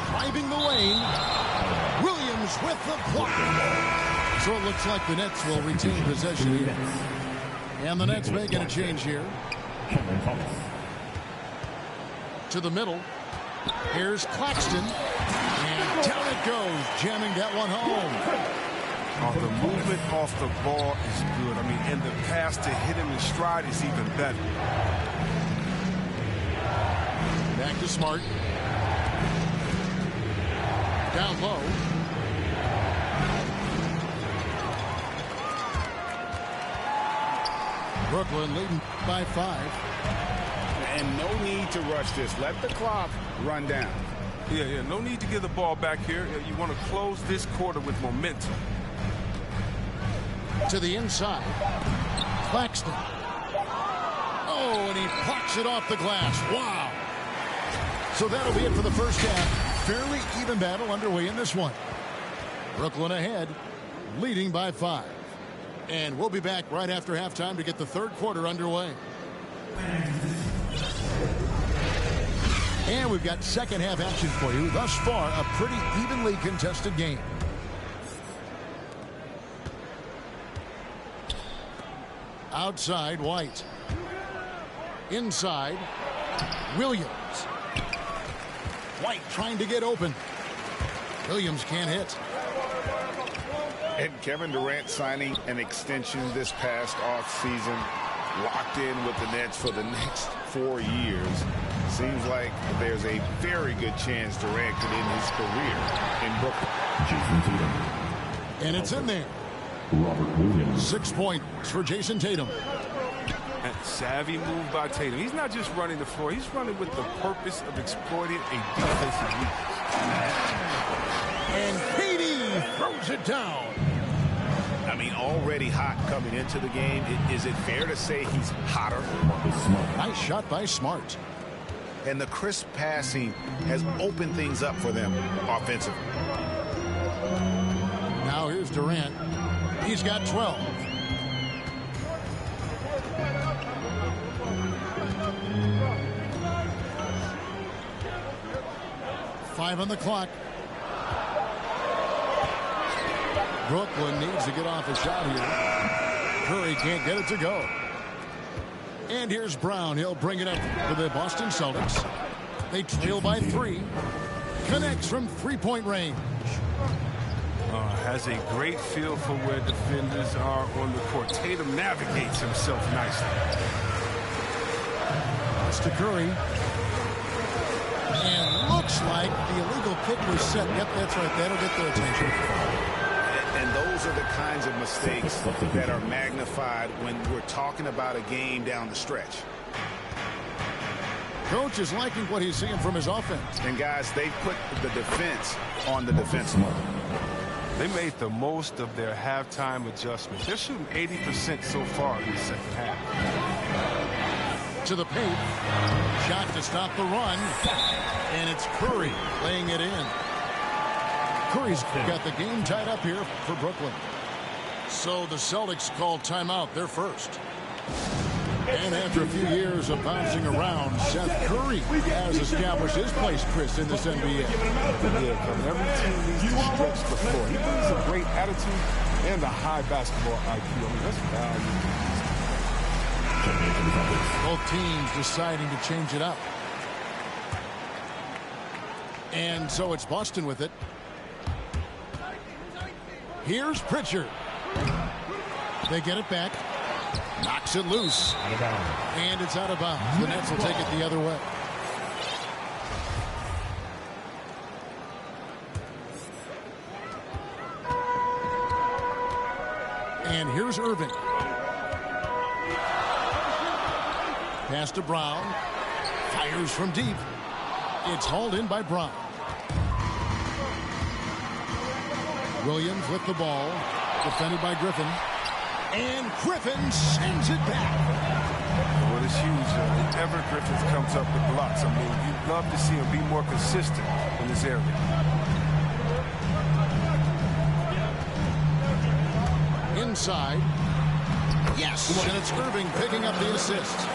Driving the lane. Williams with the block. So it looks like the Nets will retain possession here. And the Nets making a change here. To the middle. Here's Claxton. And down it goes, jamming that one home. Oh, the movement off the ball is good. I mean, and the pass to hit him in stride is even better. Back to Smart. Down low. Brooklyn leading by 5. And no need to rush this. Let the clock run down. Yeah, no need to give the ball back here. You want to close this quarter with momentum. To the inside. Claxton. Oh, and he plucks it off the glass. Wow. So that'll be it for the first half. Fairly even battle underway in this one. Brooklyn ahead, leading by 5. And we'll be back right after halftime to get the third quarter underway. And we've got second half action for you. Thus far, a pretty evenly contested game. Outside, White. Inside, Williams. White trying to get open. Williams can't hit. And Kevin Durant signing an extension this past offseason, locked in with the Nets for the next 4 years. Seems like there's a very good chance Durant could end his career in Brooklyn. And it's in there. 6 points for Jason Tatum. That savvy move by Tatum. He's not just running the floor. He's running with the purpose of exploiting a defensive weakness. And KD throws it down. I mean, already hot coming into the game. Is it fair to say he's hotter? Nice shot by Smart. And the crisp passing has opened things up for them offensively. Now here's Durant. He's got 12. Five on the clock. Brooklyn needs to get off a shot here. Curry can't get it to go. And here's Brown. He'll bring it up for the Boston Celtics. They trail by 3. Connects from three-point range. Has a great feel for where defenders are on the court. Tatum navigates himself nicely. It's to Curry. And looks like the illegal kick was set. Yep, that's right. That'll get their attention. And those are the kinds of mistakes that are magnified when we're talking about a game down the stretch. Coach is liking what he's seeing from his offense. And guys, they put the defense on the defensive level. They made the most of their halftime adjustments. They're shooting 80% so far in the second half. To the paint. Shot to stop the run. And it's Curry laying it in. Curry's got the game tied up here for Brooklyn. So the Celtics call timeout. They're first. And after a few years of bouncing around, Seth Curry has established his place, Chris, in this NBA. Yeah, every team needs to stretch the floor. He brings a great attitude and a high basketball IQ. I mean, that's valuable. Both teams deciding to change it up. And so it's Boston with it. Here's Pritchard. They get it back. Knocks it loose. And it's out of bounds. The Nets will take it the other way. And here's Irving. Pass to Brown. Fires from deep. It's hauled in by Brown. Williams with the ball. Defended by Griffin. And Griffin sends it back. What is huge, whenever Griffin comes up with blocks, I mean, you'd love to see him be more consistent in this area. Inside. Yes. And it's Irving picking up the assist.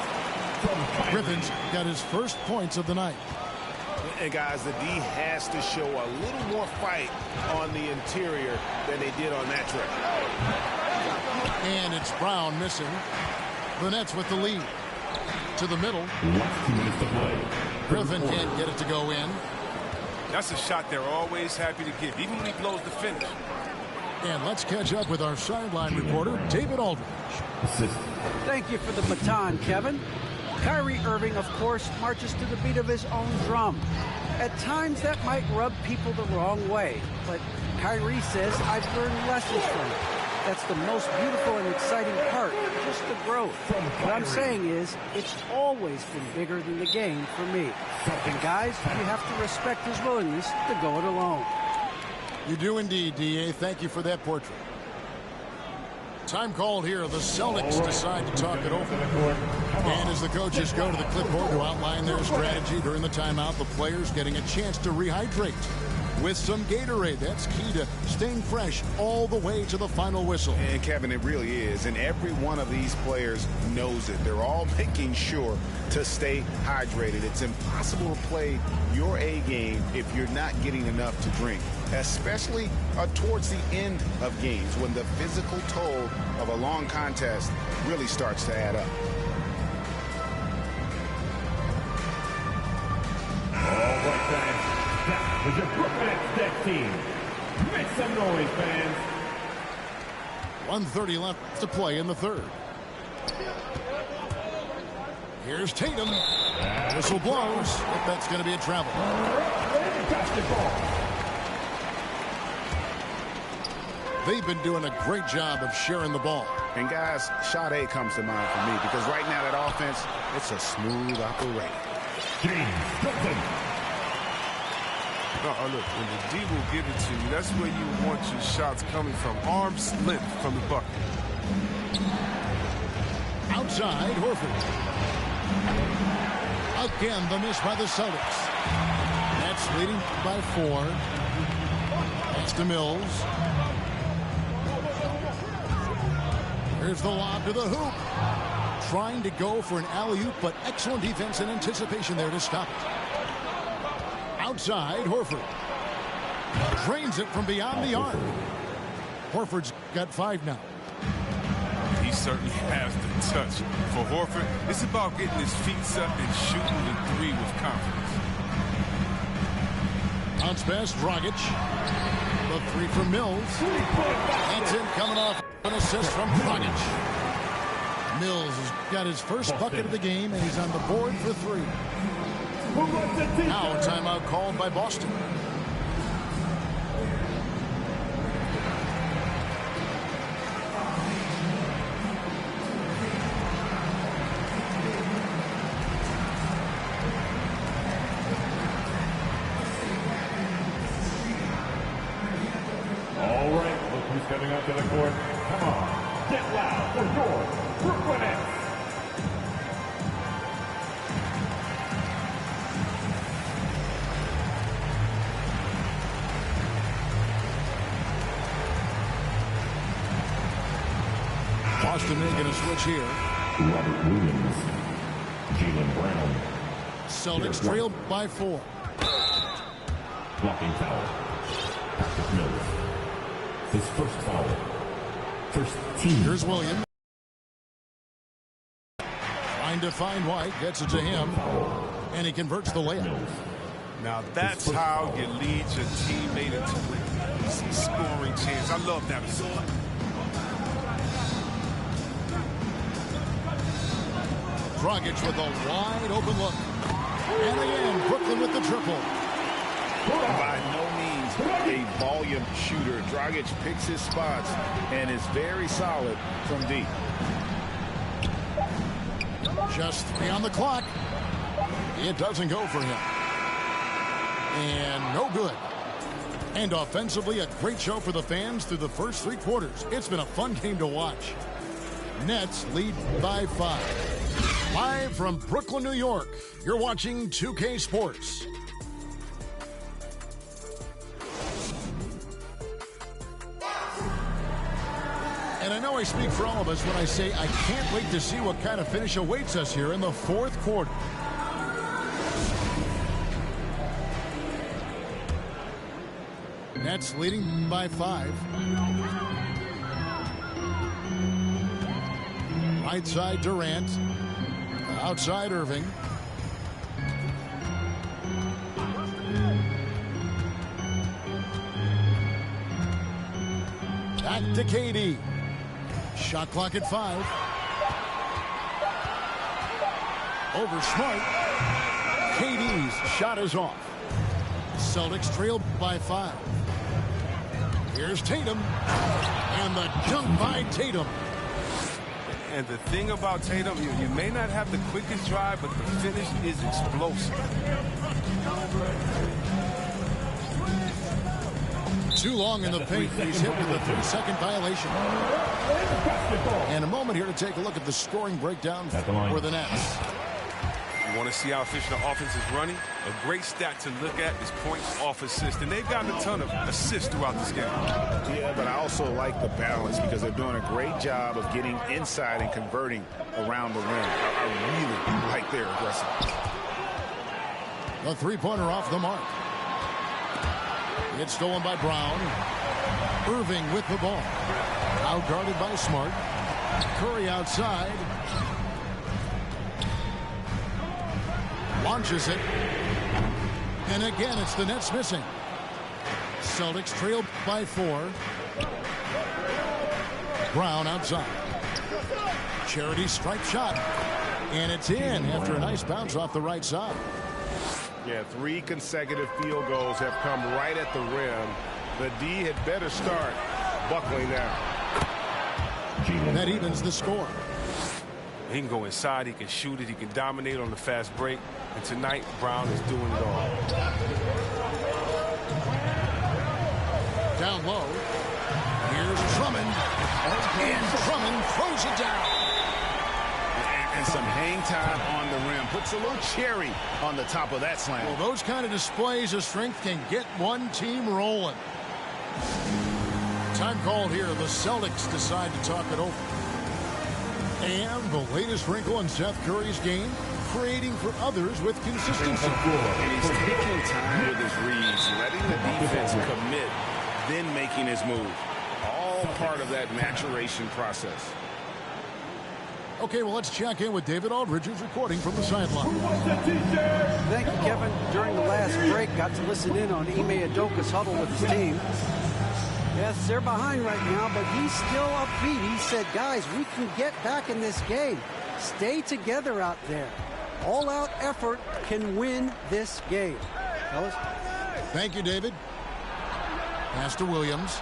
Griffin's got his first points of the night. And guys, the D has to show a little more fight on the interior than they did on that trip. And it's Brown missing. The Nets with the lead. To the middle. Griffin can't get it to go in. That's a shot they're always happy to give, even when he blows the finish. And let's catch up with our sideline reporter, David Aldridge. Thank you for the baton, Kevin. Kyrie Irving, of course, marches to the beat of his own drum. At times, that might rub people the wrong way. But Kyrie says, I've learned lessons from it. That's the most beautiful and exciting part, just the growth. What I'm saying is, it's always been bigger than the game for me. And guys, you have to respect his willingness to go it alone. You do indeed, D.A. Thank you for that portrait. Time called here. The Celtics decide to talk it over. And as the coaches go to the clipboard to outline their strategy during the timeout, the players getting a chance to rehydrate with some Gatorade. That's key to staying fresh all the way to the final whistle. And Kevin, it really is. And every one of these players knows it. They're all making sure to stay hydrated. It's impossible to play your A game if you're not getting enough to drink, especially towards the end of games when the physical toll of a long contest really starts to add up. All right, fans. That was your Brooklyn Nets team. Make some noise, fans. 1:30 left to play in the third. Here's Tatum. Whistle blows. If that's going to be a travel. They've been doing a great job of sharing the ball. And guys, shot A comes to mind for me because right now that offense, it's a smooth operation. James Johnson. Look, when the D will give it to you, that's where you want your shots coming from. Arm's length from the bucket. Outside, Horford. Again, the miss by the Celtics. Nets leading by 4. Pass to Mills. Here's the lob to the hoop. Trying to go for an alley-oop, but excellent defense and anticipation there to stop it. Outside, Horford. Drains it from beyond the arc. Horford's got 5 now. He certainly has the touch. For Horford, it's about getting his feet up and shooting the 3 with confidence. Bounce pass, Dragic. The 3 from Mills. That's it, coming off an assist from Dragic. Mills has got his first bucket of the game, and he's on the board for 3. Now a timeout called by Boston. All right, look who's coming up to the court. Come on, get loud for your Brooklyn Nets. Boston making a switch here. Robert Williams, Jaylen Brown. Celtics trail by 4. Blocking foul. Patrick Mills. His first foul. First team. Here's Williams. Trying to find White. Gets it to him. And he converts the layup. Now that's how you lead your teammate into an easy scoring chance. I love that assist. Dragic with a wide open look. And again, Brooklyn with the triple. By no means a volume shooter. Dragic picks his spots and is very solid from deep. Just 3 on the clock. It doesn't go for him. And no good. And offensively, a great show for the fans through the first 3 quarters. It's been a fun game to watch. Nets lead by 5. Live from Brooklyn, New York, you're watching 2K Sports. And I know I speak for all of us when I say I can't wait to see what kind of finish awaits us here in the 4th quarter. Nets leading by 5. Right side Durant. Outside Irving. Back to KD. Shot clock at 5. Over Smart. KD's shot is off. Celtics trail by 5. Here's Tatum. And the dunk by Tatum. And the thing about Tatum, you may not have the quickest drive, but the finish is explosive. Too long in the paint. He's hit with a 3-second violation. And a moment here to take a look at the scoring breakdown for the Nets. You want to see how efficient the offense is running? A great stat to look at is points off assist. And they've gotten a ton of assists throughout this game. Yeah, but I also like the balance because they're doing a great job of getting inside and converting around the rim. I really like their aggressiveness. A 3-pointer off the mark. It's stolen by Brown. Irving with the ball. Out guarded by Smart. Curry outside. Launches it. And again, it's the Nets missing. Celtics trail by 4. Brown outside. Charity stripe shot. And it's in after a nice bounce off the right side. Yeah, 3 consecutive field goals have come right at the rim. The D had better start buckling now. That evens the score. He can go inside, he can shoot it, he can dominate on the fast break. And tonight, Brown is doing it all. Down low. Here's Drummond. And Drummond throws it down. And some hang time on the rim. Puts a little cherry on the top of that slam. Well, those kind of displays of strength can get one team rolling. Time called here. The Celtics decide to talk it over. And the latest wrinkle in Seth Curry's game, creating for others with consistency. And he's taking time with his reads, letting the defense commit, then making his move. All part of that maturation process. Okay, well, let's check in with David Aldridge, who's reporting from the sideline. Thank you, Kevin. During the last break, got to listen in on Ime Udoka's huddle with his team. Yes, they're behind right now, but he's still upbeat. He said, guys, we can get back in this game. Stay together out there. All-out effort can win this game. Fellas? Thank you, David. Pass to Williams.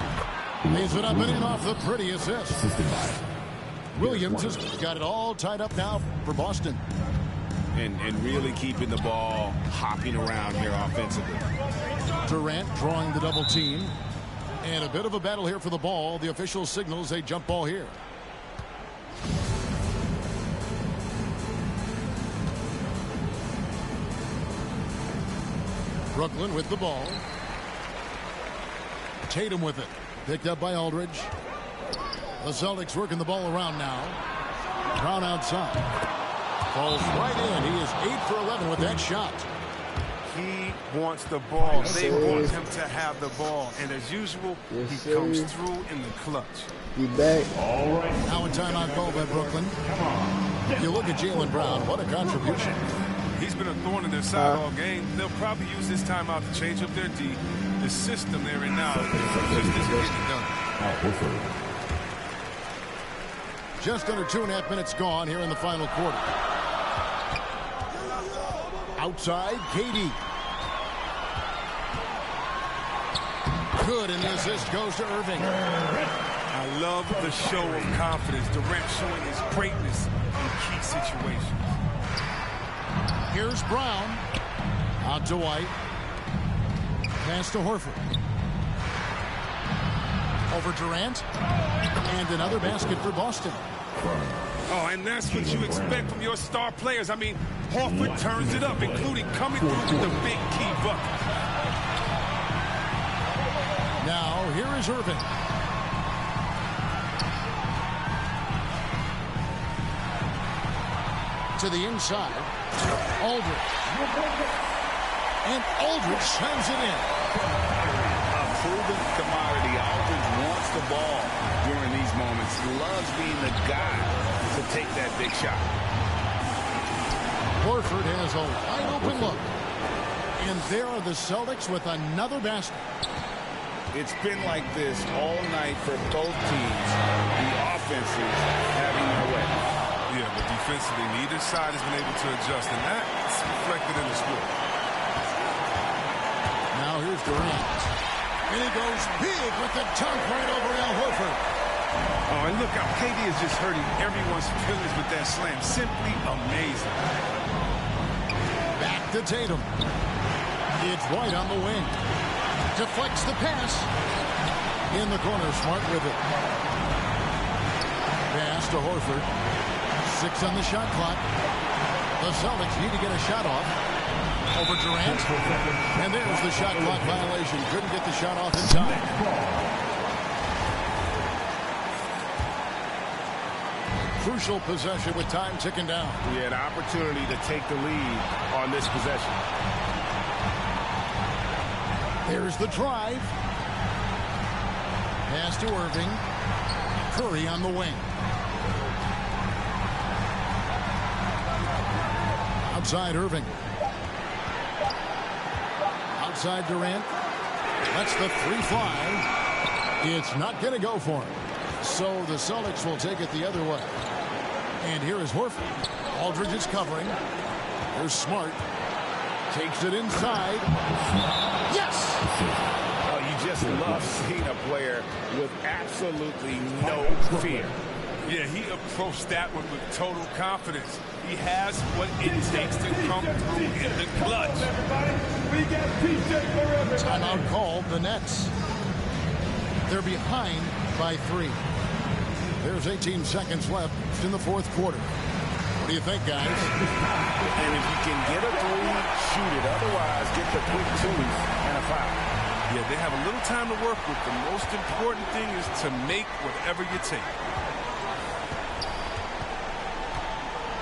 Lays it up and in off the pretty assist. Williams has got it all tied up now for Boston. And really keeping the ball hopping around here offensively. Durant drawing the double team. And a bit of a battle here for the ball. The official signals a jump ball here. Brooklyn with the ball. Tatum with it. Picked up by Aldridge. The Celtics working the ball around now. Brown outside. Falls right in. He is 8 for 11 with that shot. He wants the ball. They want him to have the ball. And as usual, he comes through in the clutch. You back. All right. Now a timeout call by Brooklyn. You look at Jaylen Brown. What a contribution. He's been a thorn in their side all game. They'll probably use this timeout to change up their D. The system they're in now just isn't getting it done. Just under 2.5 minutes gone here in the final quarter. Outside, KD. Good, and the assist goes to Irving. I love the show of confidence. Durant showing his greatness in key situations. Here's Brown. Out to White. Pass to Horford. Over Durant. And another basket for Boston. Oh, and that's what you expect from your star players. I mean, Horford turns it up, including coming through with the big key bucket. Now, here is Irving. To the inside. Aldridge. And Aldridge sends it in. A proven commodity. Aldridge wants the ball during these moments. Loves being the guy to take that big shot. Horford has a wide open look. And there are the Celtics with another basket. It's been like this all night for both teams. The offenses having their way. Yeah, but defensively, neither side has been able to adjust, and that's reflected in the score. Now here's Durant. And he goes big with the dunk right over Al Horford. Oh, and look how KD is just hurting everyone's feelings with that slam. Simply amazing. Back to Tatum. It's White on the wing. Deflects the pass. In the corner, Smart with it. Pass to Horford. 6 on the shot clock. The Celtics need to get a shot off. Over Durant. And there's the shot clock violation. Couldn't get the shot off in time. Crucial possession with time ticking down. We had an opportunity to take the lead on this possession. There's the drive. Pass to Irving. Curry on the wing. Outside Irving. Outside Durant. That's the 3 fly. It's not going to go for him. So the Celtics will take it the other way. And here is Horford. Aldridge is covering. There's Smart. Takes it inside. Yes! Oh, you just love seeing a player with absolutely no fear. Yeah, he approached that one with total confidence. He has what it takes to come through in the clutch. Timeout called the Nets. They're behind by 3. There's 18 seconds left in the fourth quarter. What do you think, guys? And if you can get a 3, shoot it. Otherwise, get the quick 2 and a foul. Yeah, they have a little time to work with. The most important thing is to make whatever you take.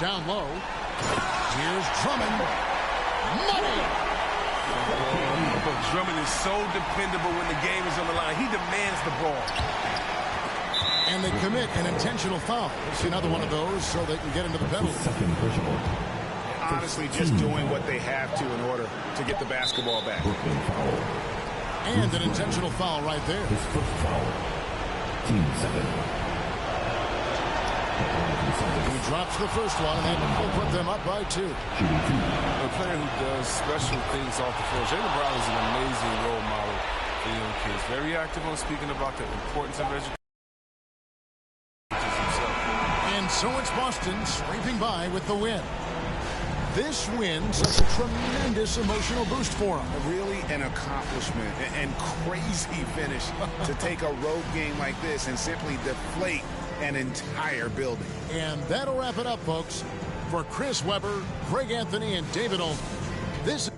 Down low. Here's Drummond. Money! Drummond is so dependable when the game is on the line. He demands the ball. And they commit an intentional foul. It's another one of those so they can get into the penalty. Honestly, just doing what they have to in order to get the basketball back. And an intentional foul right there. His first foul. Team 7. He drops the first one, and that will put them up by 2. A player who does special things off the floor. Jaylen Brown is an amazing role model for young kids. Very active on speaking about the importance of education. And so it's Boston sweeping by with the win. This win such a tremendous emotional boost for them. Really an accomplishment and crazy finish to take a road game like this and simply deflate an entire building. And that'll wrap it up, folks. For Chris Webber, Greg Anthony, and David Olman, this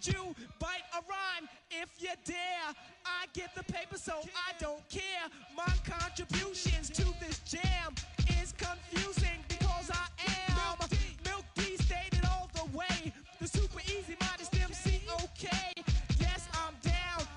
you bite a rhyme if you dare. I get the paper, so I don't care. My contributions to this jam is confusing because I am Milk D stated all the way. The super easy modest MC, okay. Yes, I'm down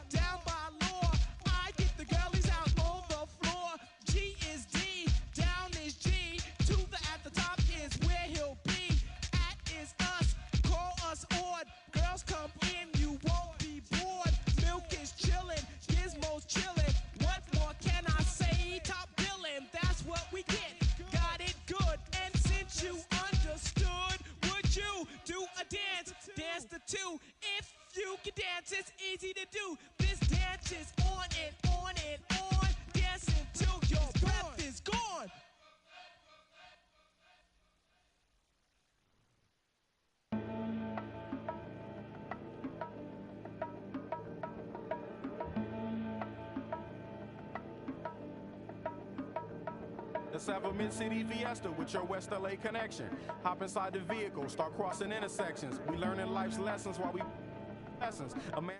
by law. I get the girlies out on the floor. G is D, down is G. To the at the top is where he'll be. At is us, call us odd. Girls come in, you won't be bored. Milk is chillin', Gizmo's chillin'. What more can I say? Top billin', that's what we get. Got it good, and since you understood, would you do a dance? Dance the 2. If you can dance, it's easy to do. This dance is on and on and on. Dance until your breath is gone. Let's have a mid-city fiesta with your West LA connection. Hop inside the vehicle, start crossing intersections. We learning life's lessons while we lessons. A man